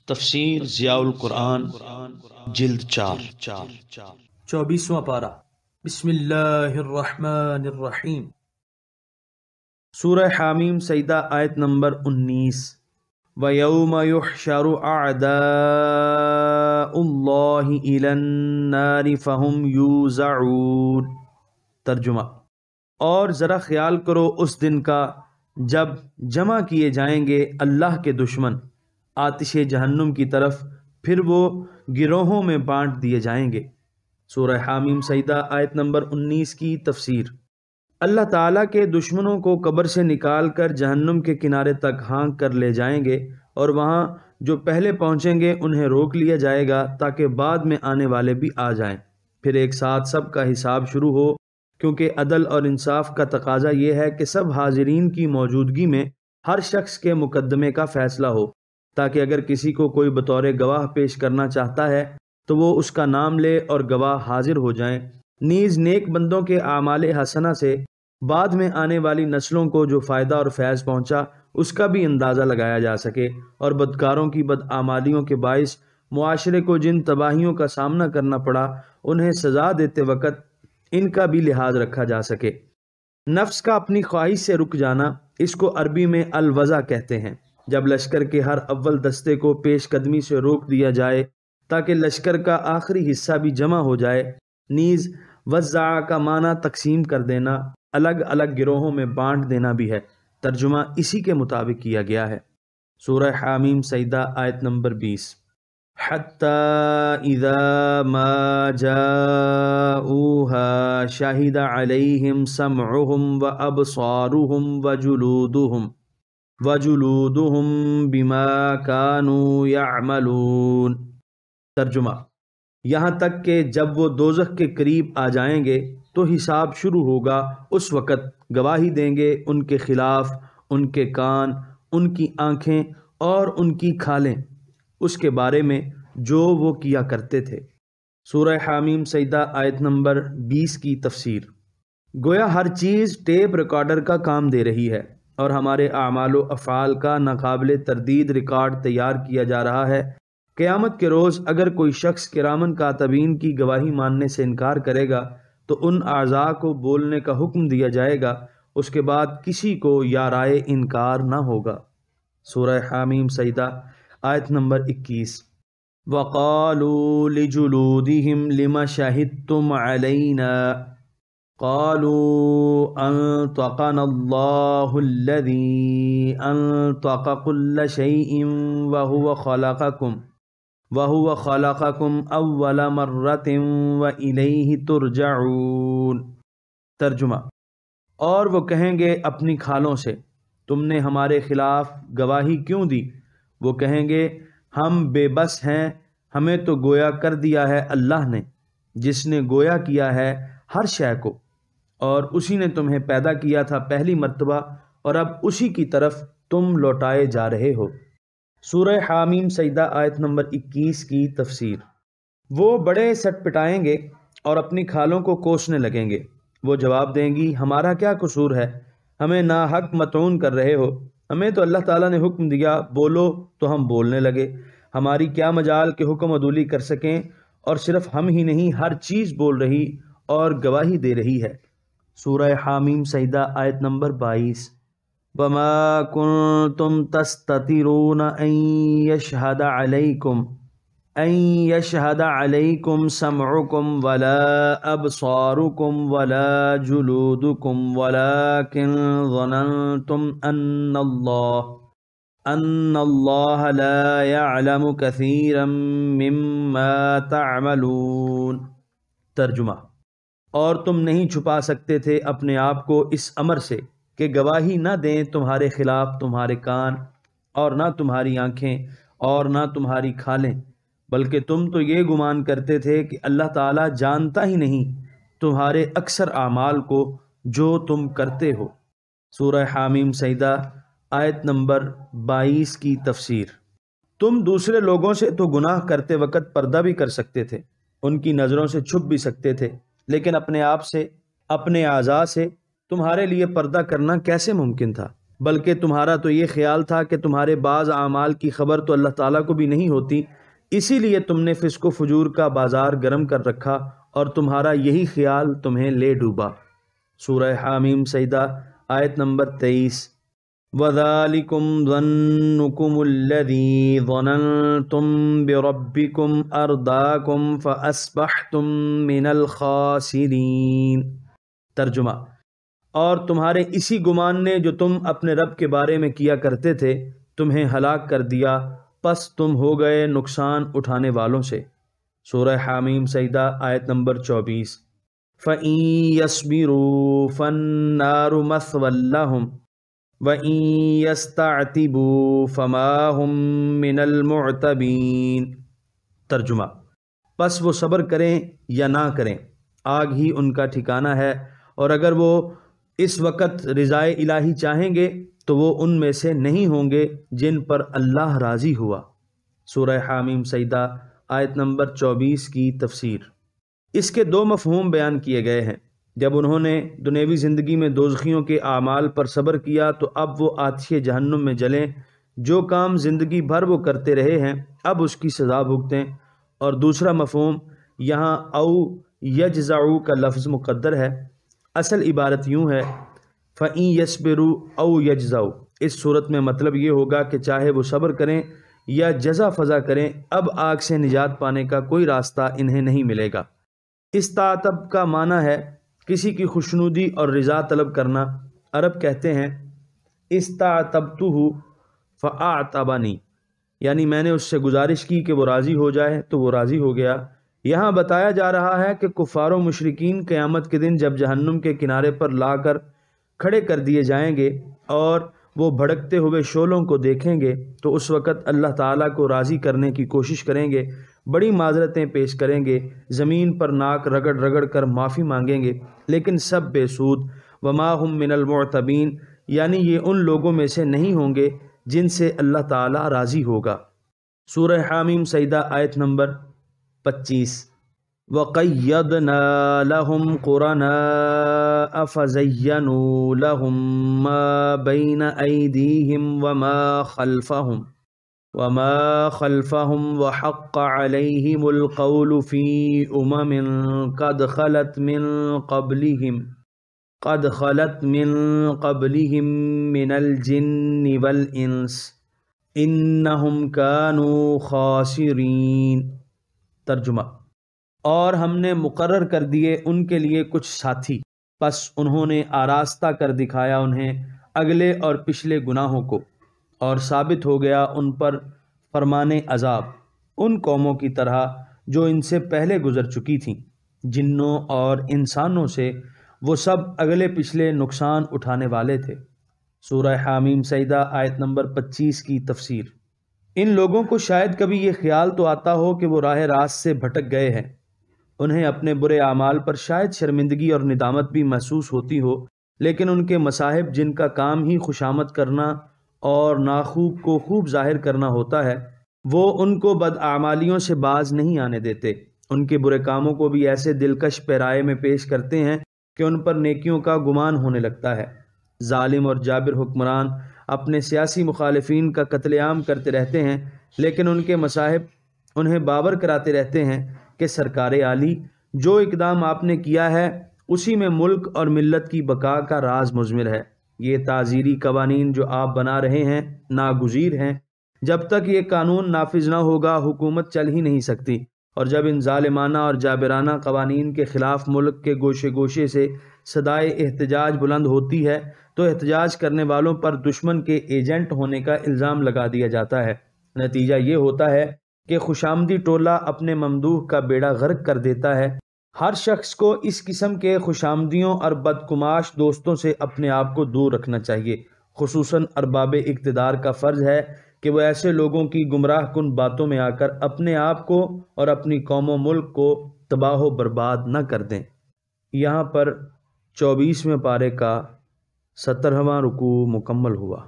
تفسیر ضیاء القرآن جلد 4 24واں پارہ۔ بسم اللہ الرحمن الرحیم۔ سورہ حامیم سجدہ آیت نمبر 19۔ وَيَوْمَ يُحْشَرُ أَعْدَاءُ اللَّهِ إِلَى النَّارِ فَهُمْ يُوزَعُونَ۔ ترجمہ: اور ذرا خیال کرو اس دن کا جب جمع کیے جائیں گے اللہ کے دشمن آتش جہنم کی طرف، پھر وہ گروہوں میں بانٹ دیے جائیں گے۔ سورہ حامیم سجدہ آیت نمبر 19 کی تفسیر۔ اللہ تعالیٰ کے دشمنوں کو قبر سے نکال کر جہنم کے کنارے تک ہانک کر لے جائیں گے، اور وہاں جو پہلے پہنچیں گے انہیں روک لیا جائے گا تاکہ بعد میں آنے والے بھی آ جائیں، پھر ایک ساتھ سب کا حساب شروع ہو، کیونکہ عدل اور انصاف کا تقاضا یہ ہے کہ سب حاضرین کی موجودگی میں ہر شخص کے مقدمے کا فیصلہ ہو، تاکہ اگر کسی کو کوئی بطور گواہ پیش کرنا چاہتا ہے تو وہ اس کا نام لے اور گواہ حاضر ہو جائیں۔ نیز نیک بندوں کے اعمال حسنہ سے بعد میں آنے والی نسلوں کو جو فائدہ اور فیض پہنچا اس کا بھی اندازہ لگایا جا سکے، اور بدکاروں کی بدعمالیوں کے باعث معاشرے کو جن تباہیوں کا سامنا کرنا پڑا انہیں سزا دیتے وقت ان کا بھی لحاظ رکھا جا سکے۔ نفس کا اپنی خواہش سے رک جانا، اس کو عربی میں الوضع کہتے ہیں، جب لشکر کے ہر اول دستے کو پیش قدمی سے روک دیا جائے تاکہ لشکر کا آخری حصہ بھی جمع ہو جائے۔ نیز وزع کا معنی تقسیم کر دینا، الگ الگ گروہوں میں بانٹ دینا بھی ہے۔ ترجمہ اسی کے مطابق کیا گیا ہے۔ سورہ حامیم سجدہ آیت نمبر 20۔ حتی اذا ما جاؤوها شہد علیہم سمعہم وابصارہم وجلودہم بما کانوا یعملون۔ ترجمہ: یہاں تک کہ جب وہ دوزخ کے قریب آ جائیں گے تو حساب شروع ہوگا، اس وقت گواہی دیں گے ان کے خلاف ان کے کان، ان کی آنکھیں اور ان کی کھالیں اس کے بارے میں جو وہ کیا کرتے تھے۔ سورہ حامیم سجدہ آیت نمبر 20 کی تفسیر۔ گویا ہر چیز ٹیپ ریکارڈر کا کام دے رہی ہے، اور ہمارے اعمال و افعال کا ناقابل تردید ریکارڈ تیار کیا جا رہا ہے۔ قیامت کے روز اگر کوئی شخص کرامن کاتبین کی گواہی ماننے سے انکار کرے گا تو ان اعضاء کو بولنے کا حکم دیا جائے گا، اس کے بعد کسی کو یا رائے انکار نہ ہوگا۔ سورہ حامیم سجدہ آیت نمبر 21۔ وَقَالُوا لِجُلُودِهِمْ لِمَ شَهِدتُّمْ عَلَيْنَا قَالُوا أَنطَقَنَا اللَّهُ الَّذِي أَنطَقَ كُلَّ شَيْءٍ وَهُوَ خَلَقَكُمْ أَوَّلَ مَرَّةٍ وَإِلَيْهِ تُرْجَعُونَ۔ ترجمہ: اور وہ کہیں گے اپنی کھالوں سے، تم نے ہمارے خلاف گواہی کیوں دی؟ وہ کہیں گے ہم بے بس ہیں، ہمیں تو گویا کر دیا ہے اللہ نے، جس نے گویا کیا ہے ہر شے کو، اور اسی نے تمہیں پیدا کیا تھا پہلی مرتبہ، اور اب اسی کی طرف تم لوٹائے جا رہے ہو۔ سورہ حامیم سجدہ آیت نمبر 21 کی تفسیر۔ وہ بڑے سٹ پٹائیں گے اور اپنی کھالوں کو کوسنے لگیں گے۔ وہ جواب دیں گی ہمارا کیا قصور ہے، ہمیں ناحق مطعون کر رہے ہو، ہمیں تو اللہ تعالیٰ نے حکم دیا بولو تو ہم بولنے لگے، ہماری کیا مجال کہ حکم عدولی کر سکیں، اور صرف ہم ہی نہیں ہر چیز بول رہی اور گواہی دے رہی ہے۔ سورہ حامیم سجدہ آیت نمبر 22۔ وَمَا كُنْتُمْ تَسْتَتِرُونَ أَن يَشْهَدَ عَلَيْكُمْ سَمْعُكُمْ وَلَا أَبْصَارُكُمْ وَلَا جُلُودُكُمْ وَلَكِنْ ظَنَنْتُمْ أَنَّ اللَّهَ لَا يَعْلَمُ كَثِيرًا مِّمَّا تَعْمَلُونَ۔ ترجمہ: اور تم نہیں چھپا سکتے تھے اپنے آپ کو اس امر سے کہ گواہی نہ دیں تمہارے خلاف تمہارے کان، اور نہ تمہاری آنکھیں، اور نہ تمہاری کھالیں، بلکہ تم تو یہ گمان کرتے تھے کہ اللہ تعالیٰ جانتا ہی نہیں تمہارے اکثر اعمال کو جو تم کرتے ہو۔ سورہ حامیم سجدہ آیت نمبر 22 کی تفسیر۔ تم دوسرے لوگوں سے تو گناہ کرتے وقت پردہ بھی کر سکتے تھے، ان کی نظروں سے چھپ بھی سکتے تھے، لیکن اپنے آپ سے، اپنے اعضاء سے تمہارے لیے پردہ کرنا کیسے ممکن تھا؟ بلکہ تمہارا تو یہ خیال تھا کہ تمہارے بعض اعمال کی خبر تو اللہ تعالیٰ کو بھی نہیں ہوتی، اسی لیے تم نے فسق و فجور کا بازار گرم کر رکھا اور تمہارا یہی خیال تمہیں لے ڈوبا۔ سورہ حامیم سجدہ آیت نمبر 23۔ وَذَلِكُمْ ظَنُّكُمُ الَّذِي ظَنَنْتُمْ بِرَبِّكُمْ أَرْدَاكُمْ فَأَصْبَحْتُمْ مِنَ الْخَاسِرِينَ۔ ترجمہ: اور تمہارے اسی گمان نے جو تم اپنے رب کے بارے میں کیا کرتے تھے تمہیں ہلاک کر دیا، پس تم ہو گئے نقصان اٹھانے والوں سے۔ سورہ حامیم سجدہ آیت نمبر 24۔ فَإِن يَصْبِرُوا فَالنَّارُ مَثْوًى لَّهُمْ وَإِن يَسْتَعْتِبُوا فَمَا هُمْ مِنَ الْمُعْتَبِينَ۔ ترجمہ: پس وہ صبر کریں یا نہ کریں، آگ ہی ان کا ٹھکانہ ہے، اور اگر وہ اس وقت رضائے الہی چاہیں گے تو وہ ان میں سے نہیں ہوں گے جن پر اللہ راضی ہوا۔ سورہ حامیم سجدہ آیت نمبر 24 کی تفسیر۔ اس کے دو مفہوم بیان کیے گئے ہیں۔ جب انہوں نے دنیوی زندگی میں دوزخیوں کے اعمال پر صبر کیا تو اب وہ آتش جہنم میں جلیں، جو کام زندگی بھر وہ کرتے رہے ہیں اب اس کی سزا بھگتیں۔ اور دوسرا مفہوم یہاں او یجزعوا کا لفظ مقدر ہے، اصل عبارت یوں ہے فَإِن يَصْبِرُوا أَوْ يَجْزَعُوا۔ اس صورت میں مطلب یہ ہوگا کہ چاہے وہ صبر کریں یا جزا فضا کریں، اب آگ سے نجات پانے کا کوئی راستہ انہیں نہیں ملے گا۔ استعتب کا معنی ہے کسی کی خوشنودی اور رضا طلب کرنا۔ عرب کہتے ہیں استعتبتہ فاعتبنی، یعنی میں نے اس سے گزارش کی کہ وہ راضی ہو جائے تو وہ راضی ہو گیا۔ یہاں بتایا جا رہا ہے کہ کفار و مشرکین قیامت کے دن جب جہنم کے کنارے پر لا کر کھڑے کر دیے جائیں گے اور وہ بھڑکتے ہوئے شعلوں کو دیکھیں گے تو اس وقت اللہ تعالیٰ کو راضی کرنے کی کوشش کریں گے، بڑی معذرتیں پیش کریں گے، زمین پر ناک رگڑ رگڑ کر معافی مانگیں گے، لیکن سب بے سود۔ وما ہم من المعتبین، یعنی یہ ان لوگوں میں سے نہیں ہوں گے جن سے اللہ تعالیٰ راضی ہوگا۔ سورہ حامیم سجدہ آیت نمبر 25۔ وَقَيَّضْنَا لَهُمْ قُرَنَاءَ فَزَيَّنُوا لَهُم مَّا بَيْنَ أَيْدِيهِمْ وَمَا خَلْفَهُمْ وَحَقَّ عَلَيْهِمُ الْقَوْلُ فِي أُمَمٍ قَدْ خَلَتْ مِن قَبْلِهِم مِّنَ الْجِنِّ وَالْإِنسِ إِنَّهُمْ كَانُوا خَاسِرِينَ۔ ترجمہ: اور ہم نے مقرر کر دیے ان کے لیے کچھ ساتھی، پس انہوں نے آراستہ کر دکھایا انہیں اگلے اور پچھلے گناہوں کو، اور ثابت ہو گیا ان پر فرمانے عذاب ان قوموں کی طرح جو ان سے پہلے گزر چکی تھیں، جنوں اور انسانوں سے وہ سب اگلے پچھلے نقصان اٹھانے والے تھے۔ سورہ حامیم سجدہ آیت نمبر 25 کی تفسیر۔ ان لوگوں کو شاید کبھی یہ خیال تو آتا ہو کہ وہ راہ راست سے بھٹک گئے ہیں، انہیں اپنے برے اعمال پر شاید شرمندگی اور ندامت بھی محسوس ہوتی ہو، لیکن ان کے مصاحب جن کا کام ہی خوشامد کرنا اور ناخوب کو خوب ظاہر کرنا ہوتا ہے، وہ ان کو بداعمالیوں سے باز نہیں آنے دیتے، ان کے برے کاموں کو بھی ایسے دلکش پیرائے میں پیش کرتے ہیں کہ ان پر نیکیوں کا گمان ہونے لگتا ہے۔ ظالم اور جابر حکمران اپنے سیاسی مخالفین کا قتل عام کرتے رہتے ہیں، لیکن ان کے مصاحب انہیں باور کراتے رہتے ہیں کہ سرکار عالی جو اقدام آپ نے کیا ہے اسی میں ملک اور ملت کی بقا کا راز مضمر ہے۔ یہ تعزیری قوانین جو آپ بنا رہے ہیں ناگزیر ہیں، جب تک یہ قانون نافذ نہ ہوگا حکومت چل ہی نہیں سکتی، اور جب ان ظالمانہ اور جابرانہ قوانین کے خلاف ملک کے گوشے گوشے سے صدائے احتجاج بلند ہوتی ہے تو احتجاج کرنے والوں پر دشمن کے ایجنٹ ہونے کا الزام لگا دیا جاتا ہے۔ نتیجہ یہ ہوتا ہے کہ خوشامدی ٹولہ اپنے ممدوح کا بیڑا غرق کر دیتا ہے۔ ہر شخص کو اس قسم کے خوشامدیوں اور بدکماش دوستوں سے اپنے آپ کو دور رکھنا چاہیے۔ خصوصاً ارباب اقتدار کا فرض ہے کہ وہ ایسے لوگوں کی گمراہ کن باتوں میں آ کر اپنے آپ کو اور اپنی قوم و ملک کو تباہ و برباد نہ کر دیں۔ یہاں پر 24ویں پارے کا 17واں رکوع مکمل ہوا۔